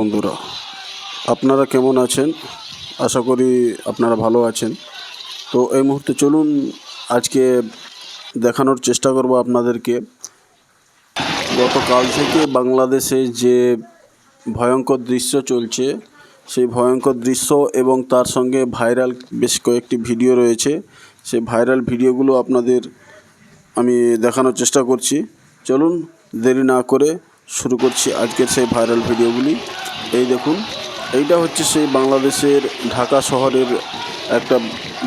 বন্ধুরা, আপনারা কেমন আছেন? আশা করি আপনারা ভালো আছেন। তো এই মুহূর্তে চলুন আজকে দেখানোর চেষ্টা করব আপনাদেরকে গতকাল থেকে বাংলাদেশে যে ভয়ঙ্কর দৃশ্য চলছে, সেই ভয়ঙ্কর দৃশ্য এবং তার সঙ্গে ভাইরাল বেশ কয়েকটি ভিডিও রয়েছে। সেই ভাইরাল ভিডিওগুলো আপনাদের আমি দেখানোর চেষ্টা করছি। চলুন দেরি না করে শুরু করছি আজকের সেই ভাইরাল ভিডিওগুলি। এই দেখুন, এইটা হচ্ছে সেই বাংলাদেশের ঢাকা শহরের একটা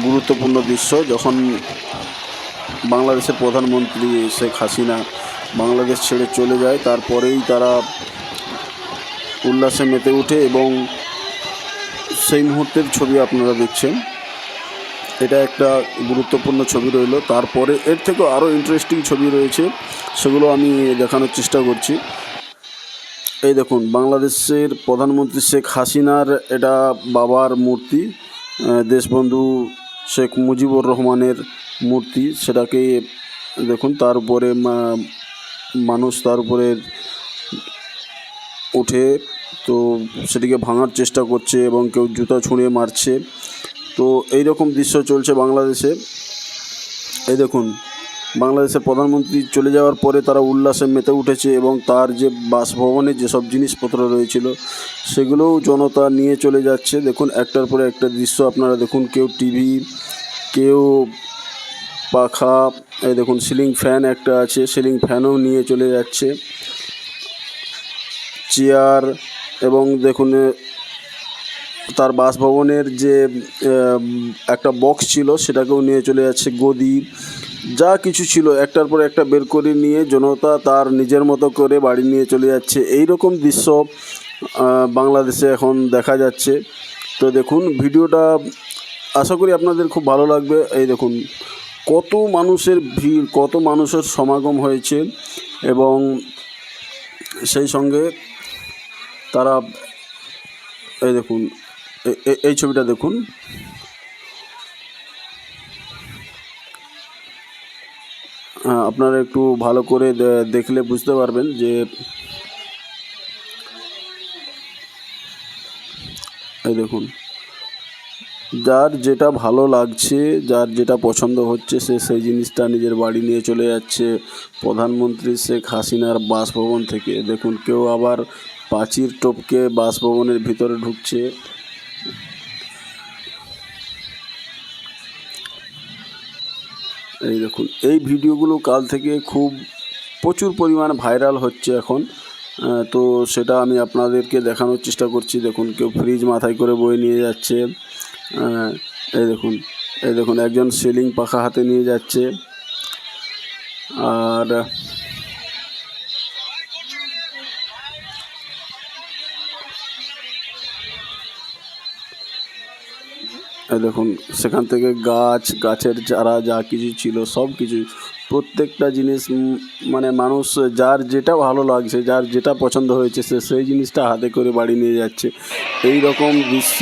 গুরুত্বপূর্ণ দৃশ্য। যখন বাংলাদেশের প্রধানমন্ত্রী শেখ হাসিনা বাংলাদেশ ছেড়ে চলে যায়, তারপরেই তারা উল্লাসে মেতে ওঠে এবং সেই মুহূর্তের ছবি আপনারা দেখছেন। এটা একটা গুরুত্বপূর্ণ ছবি রইল। তারপরে এর থেকেও আরও ইন্টারেস্টিং ছবি রয়েছে, সেগুলো আমি দেখানোর চেষ্টা করছি। এই দেখুন, বাংলাদেশের প্রধানমন্ত্রী শেখ হাসিনার এটা বাবার মূর্তি, দেশবন্ধু শেখ মুজিবুর রহমানের মূর্তি। সেটাকে দেখুন, তার উপরে মানুষ তার উপরে উঠে তো সেটিকে ভাঙার চেষ্টা করছে এবং কেউ জুতা ছুঁড়ে মারছে। তো এই রকম দৃশ্য চলছে বাংলাদেশে। এই দেখুন, বাংলাদেশের প্রধানমন্ত্রী চলে যাওয়ার পরে তারা উল্লাসে মেতে উঠেছে এবং তার যে বাসভবনে যেসব জিনিসপত্র রয়েছিল সেগুলোও জনতা নিয়ে চলে যাচ্ছে। দেখুন, একটার পরে একটা দৃশ্য আপনারা দেখুন। কেউ টিভি, কেউ পাখা, এই দেখুন সিলিং ফ্যান একটা আছে, সিলিং ফ্যানও নিয়ে চলে যাচ্ছে, চেয়ার, এবং দেখুন তার বাসভবনের যে একটা বক্স ছিল সেটাকেও নিয়ে চলে যাচ্ছে। গদি, যা কিছু ছিল একটার পর একটা বের করে নিয়ে জনতা তার নিজের মতো করে বাড়ি নিয়ে চলে যাচ্ছে। এই রকম দৃশ্য বাংলাদেশে এখন দেখা যাচ্ছে। তো দেখুন ভিডিওটা, আশা করি আপনাদের খুব ভালো লাগবে। এই দেখুন কত মানুষের ভিড়, কত মানুষের সমাগম হয়েছে এবং সেই সঙ্গে তারা, এই দেখুন এই ছবিটা দেখুন। আপনারা একটু ভালো করে দেখলে বুঝতে পারবেন যে এই দেখুন, যার যেটা ভালো লাগছে, যার যেটা পছন্দ হচ্ছে, সে সেই জিনিসটা নিজের বাড়ি নিয়ে চলে যাচ্ছে প্রধানমন্ত্রী শেখ হাসিনার বাসভবন থেকে। দেখুন, কেউ আবার প্রাচীর টপকে বাসভবনের ভিতরে ঢুকছে। এই দেখুন, এই ভিডিওগুলো কাল থেকে খুব প্রচুর পরিমাণে ভাইরাল হচ্ছে এখন। তো সেটা আমি আপনাদেরকে দেখানোর চেষ্টা করছি। দেখুন, কেউ ফ্রিজ মাথায় করে বয়ে নিয়ে যাচ্ছে। এই দেখুন, এই দেখুন একজন সিলিং পাখা হাতে নিয়ে যাচ্ছে। আর এই দেখুন, সেখান থেকে গাছের চারা যা কিছু ছিল সব কিছু, প্রত্যেকটা জিনিস মানে মানুষ যার যেটা ভালো লাগছে, যার যেটা পছন্দ হয়েছে, সে সেই জিনিসটা হাতে করে বাড়ি নিয়ে যাচ্ছে। এই রকম দৃশ্য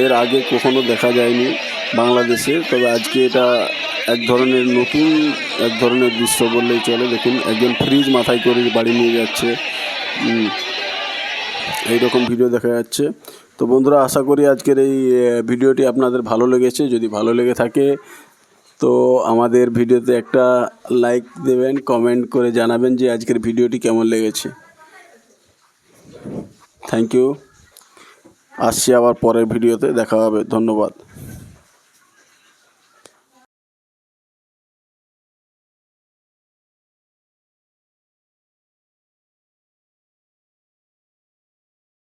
এর আগে কখনো দেখা যায়নি বাংলাদেশে। তবে আজকে এটা এক ধরনের দৃশ্য বললেই চলে। দেখুন, একজন ফ্রিজ মাথায় করে বাড়ি নিয়ে যাচ্ছে। এই রকম ভিডিও দেখা যাচ্ছে। তো বন্ধুরা, আশা করি আজকের এই ভিডিওটি আপনাদের ভালো লেগেছে। যদি ভালো লেগে থাকে তো আমাদের ভিডিওতে একটা লাইক দেবেন, কমেন্ট করে জানাবেন যে আজকের ভিডিওটি কেমন লেগেছে। Thank you. আসছি আবার পরের ভিডিওতে, দেখা হবে। ধন্যবাদ।